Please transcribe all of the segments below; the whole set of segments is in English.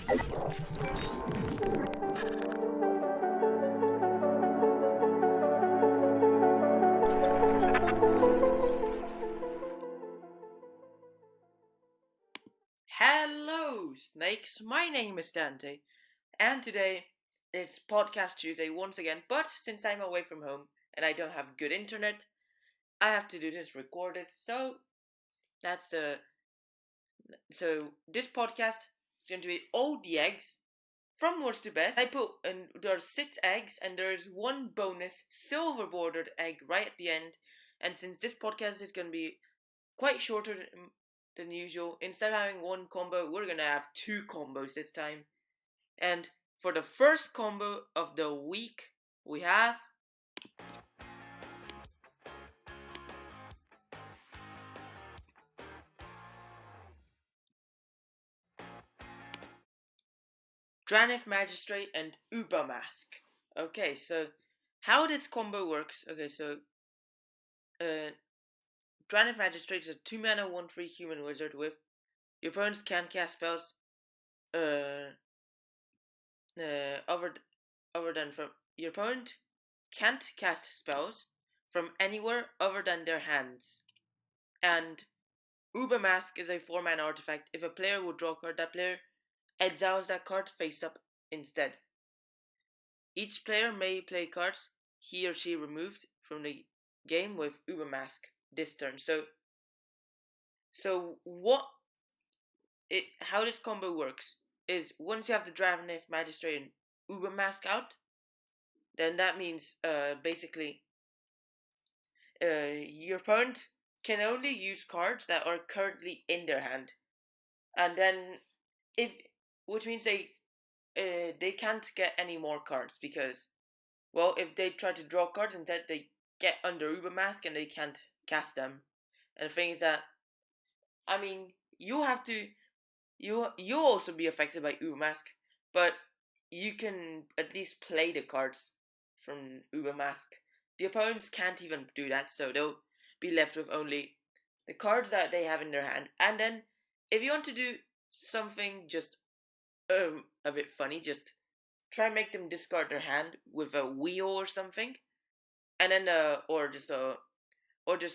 Hello, snakes. My name is Dante, and today it's Podcast Tuesday once again. But since I'm away from home and I don't have good internet, I have to do this recorded. That's so this podcast is going to be all the eggs from worst to best. And there are 6 eggs, and there's one bonus silver bordered egg right at the end. And since this podcast is going to be quite shorter than usual, instead of having one combo, we're gonna have 2 combos this time. And for the first combo of the week, we have Dranith Magistrate and Uba Mask. Okay, so how this combo works. Okay, so Dranith Magistrate is a 2 mana 1/3 human wizard with your opponents can't cast spells other than from your opponent can't cast spells from anywhere other than their hands. And Uber Mask is a 4 mana artifact. If a player would draw a card, that player exiles that card face up instead. Each player may play cards he or she removed from the game with Uber Mask this turn. How this combo works is once you have the Dranith Magistrate and Uber Mask out, then that means basically your opponent can only use cards that are currently in their hand, and then which means they can't get any more cards because, well, if they try to draw cards instead, they get under Uber Mask and they can't cast them. And the thing is that, I mean, you also be affected by Uber Mask, but you can at least play the cards from Uber Mask. The opponents can't even do that, so they'll be left with only the cards that they have in their hand. And then, if you want to do something just a bit funny, just try and make them discard their hand with a wheel or something, and then or just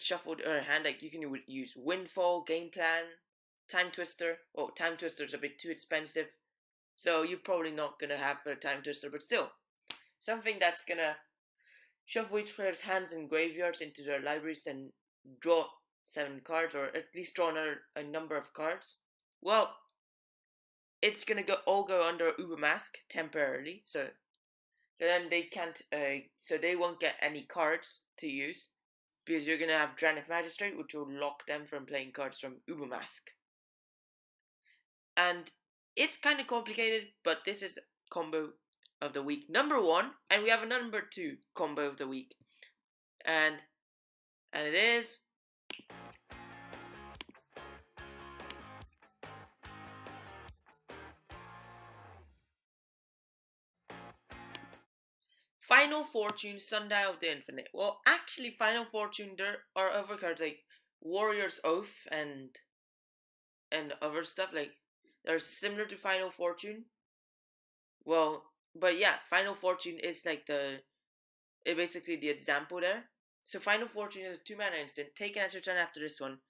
shuffle their hand. Like you can use Windfall, Game Plan, Time Twister. Oh, Time Twister is a bit too expensive, so you're probably not gonna have a Time Twister, but still, something that's gonna shuffle each player's hands and graveyards into their libraries and draw 7 cards, or at least draw a number of cards. Well, it's gonna all go under Uber Mask temporarily, so then they can't, so they won't get any cards to use because you're gonna have Dranith Magistrate, which will lock them from playing cards from Uber Mask. And it's kind of complicated, but this is combo of the week number 1, and we have a number 2 combo of the week, and it is Final Fortune, Sundial of the Infinite. Well, actually, Final Fortune, there are other cards like Warrior's Oath and other stuff like they're similar to Final Fortune. Well, but yeah, Final Fortune is like basically the example there. So Final Fortune is a 2 mana instant. Take an extra turn after this one.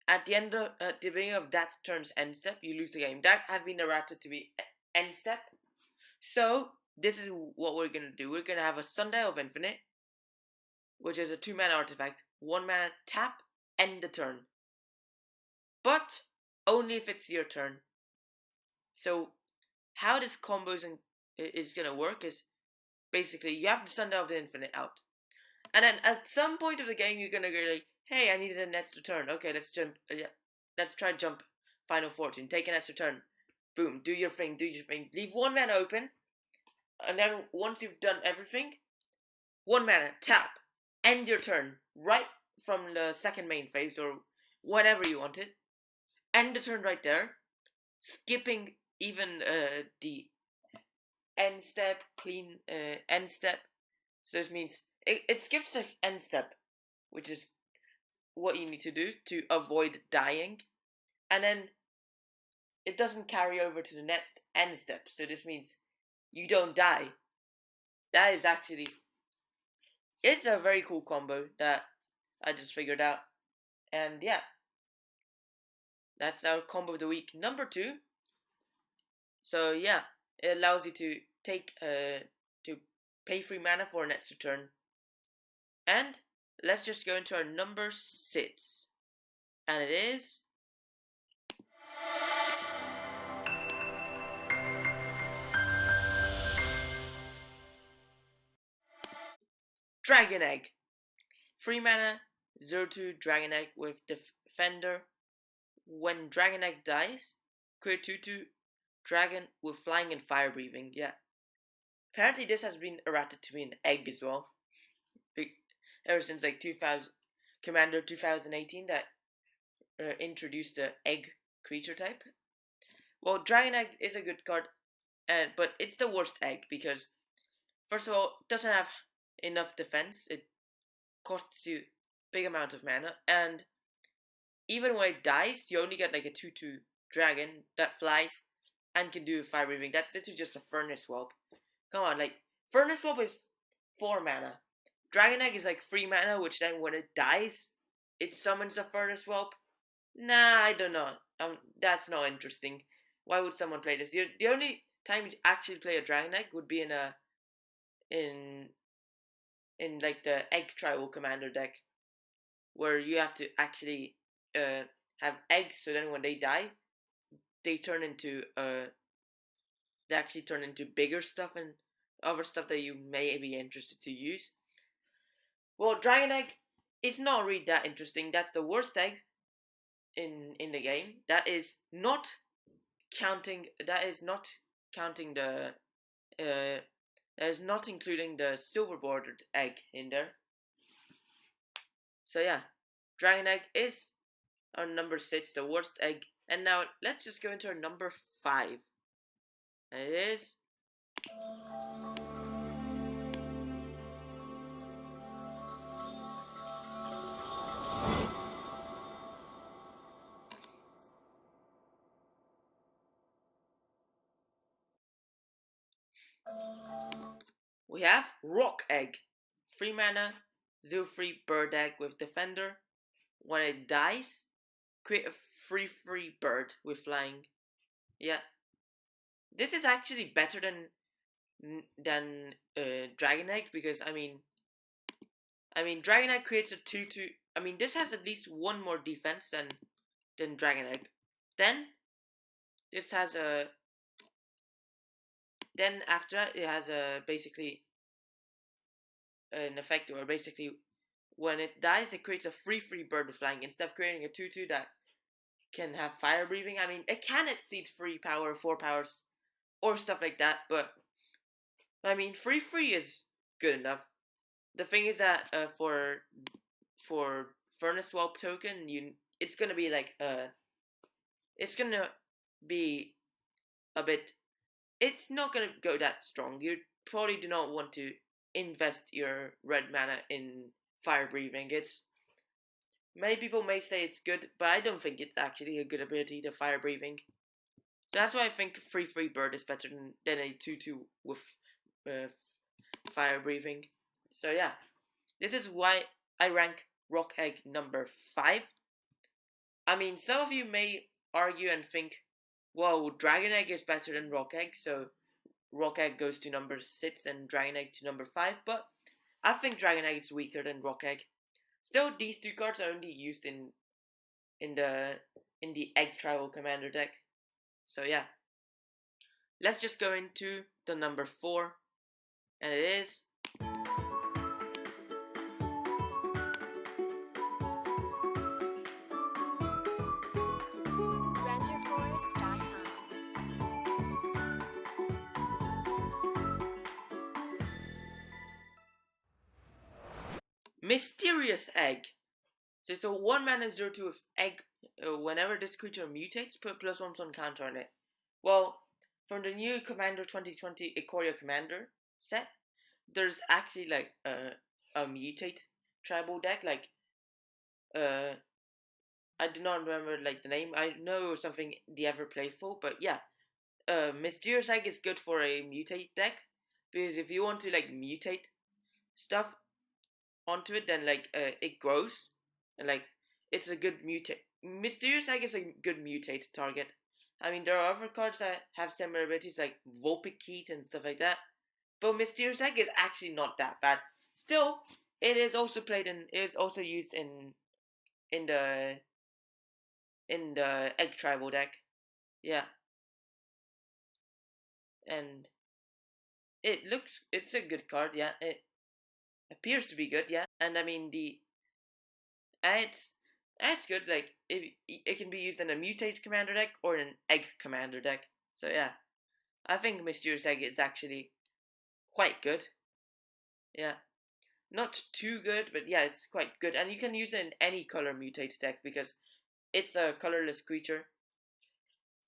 At the beginning of that turn's end step, you lose the game. That has been errated to be end step. So this is what we're gonna do. We're gonna have a Sundial of Infinite, which is a 2 mana artifact. 1 mana tap, end the turn. But only if it's your turn. So how this combo is gonna work is basically you have the Sundial of the Infinite out, and then at some point of the game you're gonna go like, hey, I needed an extra turn. Okay, let's jump. Let's try jump Final Fortune. Take an extra turn. Boom. Do your thing. Leave 1 mana open, and then once you've done everything, 1 mana tap. End your turn right from the second main phase or whenever you want it. End the turn right there, skipping even the end step, clean end step. So this means it skips the end step, which is what you need to do to avoid dying. And then it doesn't carry over to the next end step. So this means you don't die. That is actually, it's a very cool combo that I just figured out. And yeah, that's our combo of the week number 2. So yeah, it allows you to to pay free mana for an extra turn. And let's just go into our number 6. And it is Dragon Egg. Free mana, 0/2 Dragon Egg with Defender. When Dragon Egg dies, create 2/2 Dragon with Flying and Fire Breathing. Yeah. Apparently this has been errated to be an egg as well. Ever since like 2000, Commander 2018 that introduced the egg creature type. Well, Dragon Egg is a good card, but it's the worst egg because, first of all, it doesn't have enough defense. It costs you big amount of mana, and even when it dies, you only get like a 2/2 dragon that flies and can do fire breathing. That's literally just a furnace swap. Come on, like furnace swap is 4 mana. Dragon Egg is like 3 mana, which then when it dies, it summons a furnace swap. Nah, I don't know. That's not interesting. Why would someone play this? The only time you actually play a Dragon Egg would be in like the Egg Tribal Commander deck, where you have to actually have eggs, so then when they die, they actually turn into bigger stuff and other stuff that you may be interested to use. Well, Dragon Egg is not really that interesting. That's the worst egg in the game. That is not counting the that is not including the silver bordered egg in there. So yeah, Dragon Egg is our number 6, the worst egg. And now let's just go into our number 5. And it is we have Rock Egg. 3 mana, 0/3 bird egg with Defender. When it dies, create a 3/3 bird with flying. Yeah. This is actually better than Dragon Egg because I mean Dragon Egg creates a 2/2. I mean this has at least one more defense than Dragon Egg. Then this has a then after that it has a basically an effect where basically when it dies it creates a 3/3 bird with flying instead of creating a 2/2 that can have fire breathing. I mean it can exceed 3 power, 4 powers or stuff like that, but I mean 3/3 is good enough. The thing is that for Furnace Swap token, it's gonna be like it's gonna be a bit. It's not gonna go that strong. You probably do not want to invest your red mana in fire breathing. It's many people may say it's good, but I don't think it's actually a good ability, the fire breathing. So that's why I think 3/3 bird is better than a 2/2 with fire breathing. So yeah, this is why I rank Rock Egg number 5. I mean, some of you may argue and think, well, Dragon Egg is better than Rock Egg, so Rock Egg goes to number 6 and Dragon Egg to number 5, but I think Dragon Egg is weaker than Rock Egg. Still, these 2 cards are only used in the Egg Tribal Commander deck. So yeah, let's just go into the number 4, and it is Mysterious Egg. So it's a 1 mana 0/2 with egg. Whenever this creature mutates, put +1 on counter on it. Well, from the new Commander 2020 Ikoria Commander set, there's actually like a mutate tribal deck. Like I do not remember like the name. I know it was something the Ever Playful, but yeah. Mysterious Egg is good for a mutate deck because if you want to like mutate stuff onto it, then like it grows and like it's a good mutate. Mysterious Egg is a good mutate target. I mean, there are other cards that have similar abilities like Vulpikeet and stuff like that, but Mysterious Egg is actually not that bad. Still, it is also played in. It is also used in the in the Egg Tribal deck. Yeah, and it's a good card. Yeah, it appears to be good. Yeah, and I mean it's it's good. Like it can be used in a mutate commander deck or in an egg commander deck. So yeah, I think Mysterious Egg is actually quite good. Yeah, not too good, but yeah, it's quite good, and you can use it in any color mutate deck because it's a colorless creature.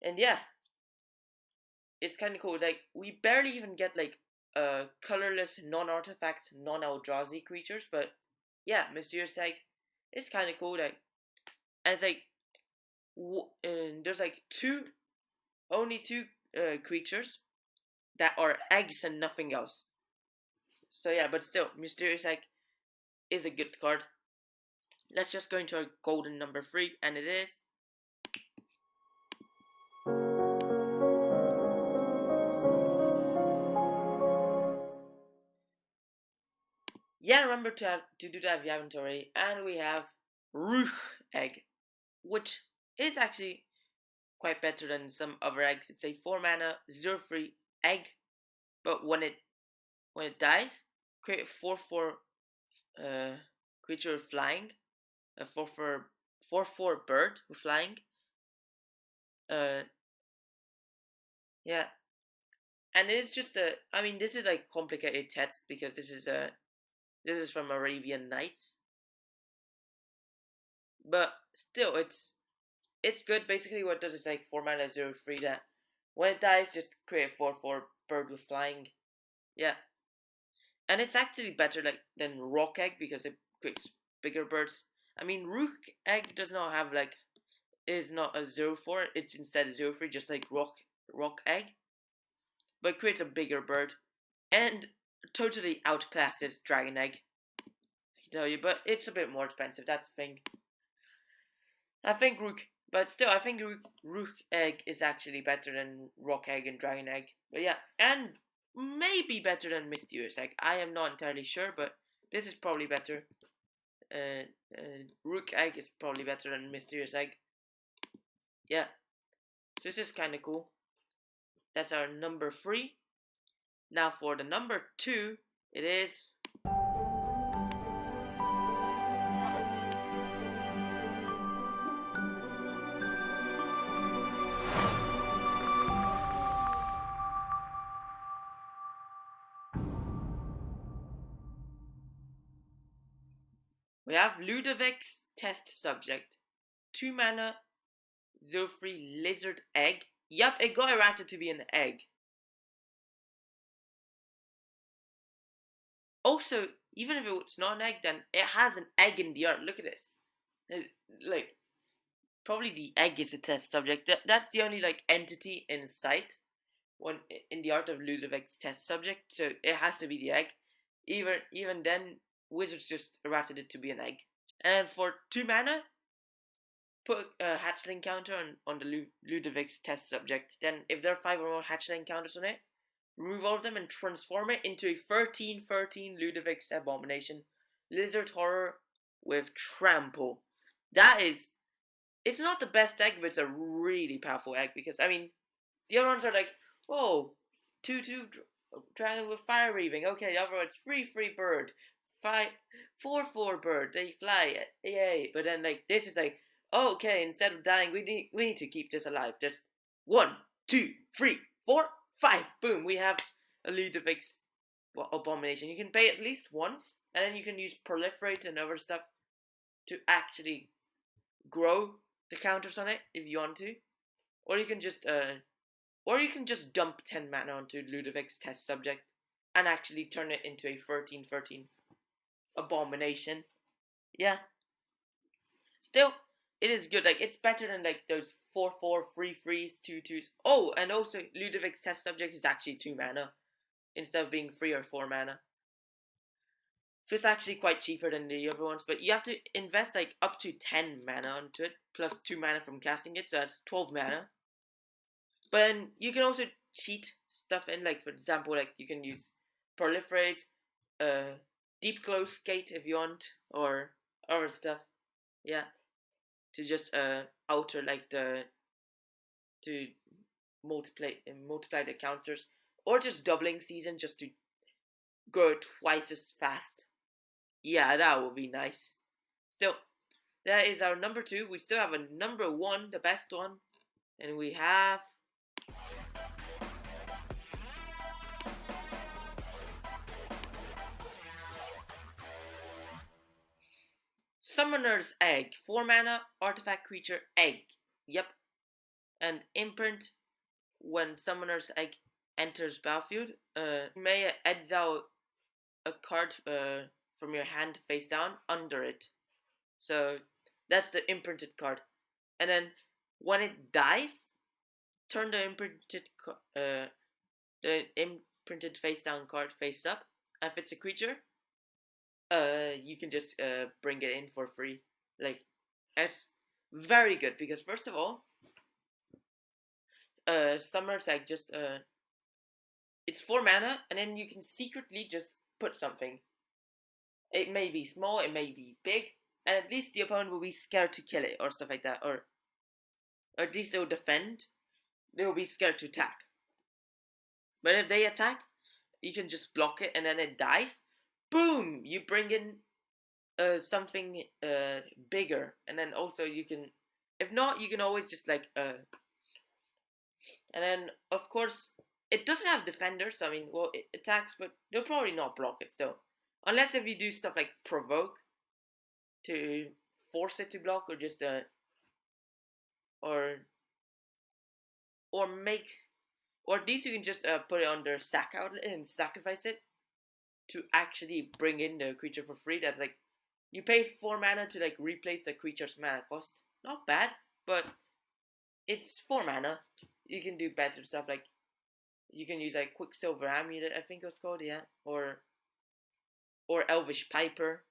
And yeah, it's kind of cool. Like we barely even get like colorless, non-artifact, non-Eldrazi creatures, but yeah, Mysterious Egg is kind of cool. Like and like and there's like only two creatures that are eggs and nothing else. So yeah, but still, Mysterious Egg is a good card. Let's just go into our golden number 3, and it is yeah. Remember to do that if you haven't already. And we have Rook Egg, which is actually quite better than some other eggs. It's a 4 mana 0/3 egg, but when it dies, create a 4/4 creature flying, a 4/4 bird with flying. Uh, yeah, and it's just a. I mean, this is like complicated text because this is from Arabian Nights, but still, it's good. Basically, what it does is like 4 mana 0/3 that when it dies, just create a 4/4 bird with flying. Yeah, and it's actually better like than Rock Egg because it creates bigger birds. I mean, Rook Egg does not have like is not a 0/4. It's instead a 0/3, just like Rock Egg, but it creates a bigger bird and totally outclasses Dragon Egg. I can tell you, but it's a bit more expensive. That's the thing. I think Rook, but still, I think Rook Egg is actually better than Rock Egg and Dragon Egg. But yeah, and maybe better than Mysterious Egg. I am not entirely sure, but this is probably better. Rook Egg is probably better than Mysterious Egg. Yeah, so this is kind of cool. That's our number 3. Now for the number 2, it is we have Ludovic's Test Subject. 2 mana, 0/3 Lizard Egg. Yup, it got errated to be an egg. Also, even if it's not an egg, then it has an egg in the art. Look at this. Like, probably the egg is the test subject. That's the only like entity in sight when in the art of Ludovic's test subject. So it has to be the egg. Even then, Wizards just errated it to be an egg. And for 2 mana, put a hatchling counter on the Ludovic's test subject. Then, if there are 5 or more hatchling counters on it, remove all of them and transform it into a 13/13 Ludovic's Abomination Lizard Horror with Trample. That is, it's not the best egg, but it's a really powerful egg because, I mean, the other ones are like, whoa, 2/2 dragon with fire breathing. Okay, the other one's 3/3 bird, 4/4 bird. They fly, yay! But then like this is like, oh, okay, instead of dying, we need to keep this alive. Just 1, 2, 3, 4, 5. Boom, we have a Ludovic's Abomination. You can pay at least once, and then you can use Proliferate and other stuff to actually grow the counters on it if you want to, or you can just dump 10 mana onto Ludovic's test subject and actually turn it into a 13/13 Abomination. Yeah. Still, it is good. Like, it's better than like those 4/4 free freeze 2/2s. Oh, and also Ludwig's test subject is actually 2 mana instead of being 3 or 4 mana. So it's actually quite cheaper than the other ones, but you have to invest like up to 10 mana onto it, plus 2 mana from casting it, so that's 12 mana. But then you can also cheat stuff in, like for example, like you can use proliferate, deep close skate if you want, or other stuff. Yeah, to just alter like to multiply the counters, or just doubling season just to go twice as fast. Yeah, that would be nice. Still, that is our number 2. We still have a number 1, the best one, and we have Summoner's Egg. 4 mana, artifact creature, egg. Yep. And imprint when Summoner's Egg enters battlefield. You may exile a card from your hand face down under it. So that's the imprinted card. And then when it dies, turn the imprinted face down card face up. And if it's a creature, you can just bring it in for free. Like, it's very good because first of all, Summer's like just it's 4 mana, and then you can secretly just put something. It may be small, it may be big, and at least the opponent will be scared to kill it or stuff like that, or at least they'll defend. They will be scared to attack. But if they attack, you can just block it, and then it dies. Boom! You bring in something bigger, and then also you can, if not, you can always just like and then of course it doesn't have defenders. So, I mean, well, it attacks, but they'll probably not block it still, unless if you do stuff like provoke to force it to block, or just or make, or these you can just put it under sack outlet and sacrifice it to actually bring in the creature for free. That's like, you pay 4 mana to like replace the creature's mana cost. Not bad, but it's 4 mana. You can do better stuff, like you can use like Quicksilver Amulet, I think it was called, yeah, or Elvish Piper.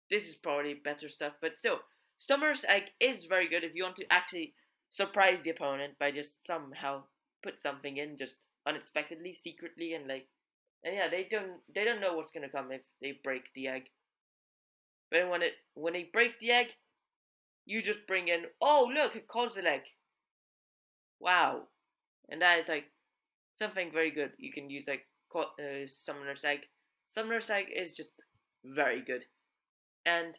This is probably better stuff, but still, Summer's Egg is very good if you want to actually surprise the opponent by just somehow put something in just unexpectedly, secretly, and like, and yeah, they don't know what's gonna come if they break the egg. But when they break the egg, you just bring in, oh look, a CODZ egg. Wow, and that is like something very good. You can use like Summoner's Egg. Summoner's Egg is just very good, and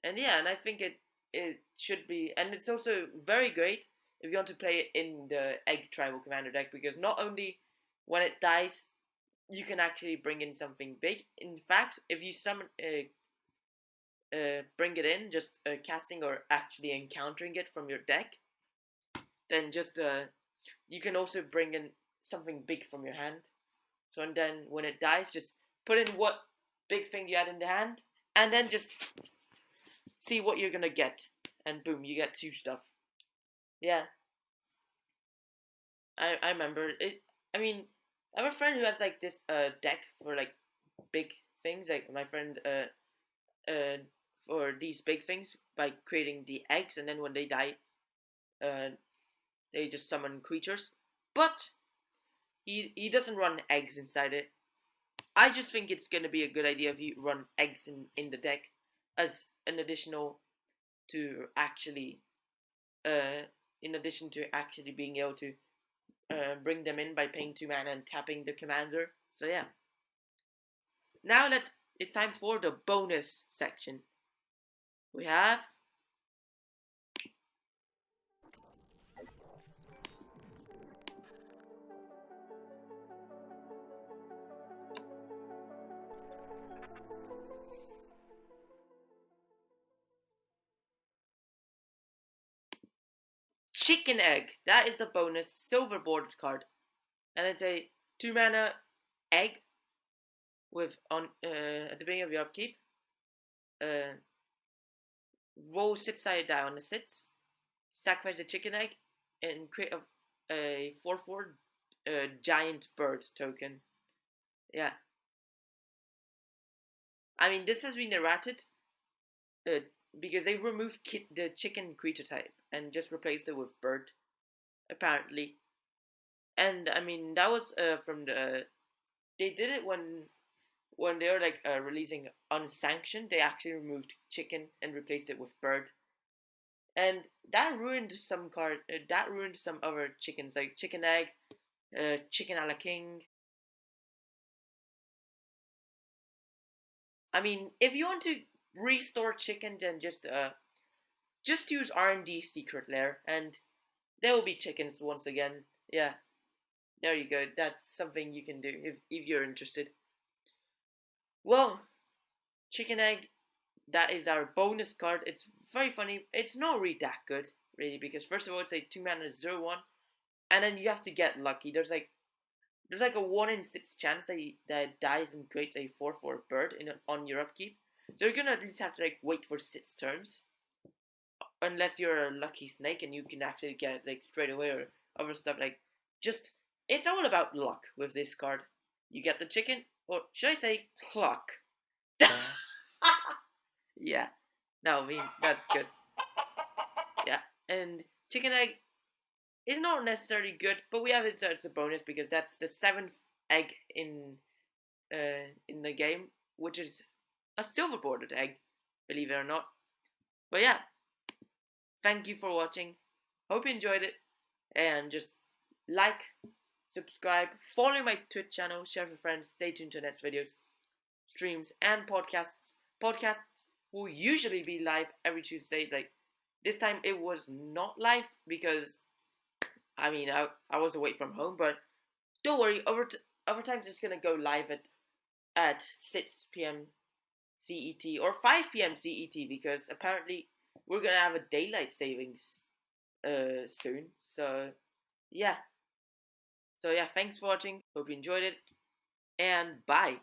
yeah, and I think it should be, and it's also very great if you want to play it in the Egg Tribal Commander deck, because not only when it dies, you can actually bring in something big. In fact, if you summon bring it in, just casting or actually encountering it from your deck, then just you can also bring in something big from your hand. So, and then when it dies, just put in what big thing you had in the hand, and then just see what you're gonna get, and boom, you get 2 stuff. Yeah, I remember it. I mean, I have a friend who has like this deck for like big things. Like my friend for these big things by creating the eggs, and then when they die, they just summon creatures. But he doesn't run eggs inside it. I just think it's gonna be a good idea if you run eggs in the deck as an additional to actually in addition to actually being able to bring them in by paying 2 mana and tapping the commander. So yeah. Now it's time for the bonus section. We have Chicken Egg. That is the bonus silver bordered card, and it's a 2 mana egg with on at the beginning of your upkeep. roll 6-sided die on the 6, sacrifice a chicken egg, and create a 4/4 giant bird token. Yeah. I mean, this has been errated uh, because they removed the chicken creature type and just replaced it with bird, apparently. And I mean, that was from the. They did it when they were like releasing unsanctioned. They actually removed chicken and replaced it with bird, and that ruined some card. That ruined some other chickens like chicken egg, chicken a la king. I mean, if you want to restore chicken, then just use R&D secret lair, and there will be chickens once again. Yeah, there you go. That's something you can do if you're interested. Well, chicken egg. That is our bonus card. It's very funny. It's not really that good, really, because first of all, it's a 2-mana 0/1, and then you have to get lucky. There's like a 1 in 6 chance that dies and creates a 4/4 bird on your upkeep. So you're gonna at least have to like wait for 6 turns, unless you're a lucky snake and you can actually get it like straight away or other stuff like just. It's all about luck with this card. You get the chicken, or should I say clock? Yeah. No, I mean that's good. Yeah, and chicken egg is not necessarily good, but we have it as a bonus because that's the 7th egg in the game, which is a silver bordered egg, believe it or not. But yeah, thank you for watching. Hope you enjoyed it, and just like, subscribe, follow my Twitch channel, share with friends, stay tuned to next videos, streams, and podcasts. Podcasts will usually be live every Tuesday. Like this time, it was not live because I mean I was away from home, but don't worry. Over time, it's gonna go live at 6 p.m. CET or 5 p.m. CET because apparently we're gonna have a daylight savings soon. Yeah. So yeah, thanks for watching. Hope you enjoyed it, and bye.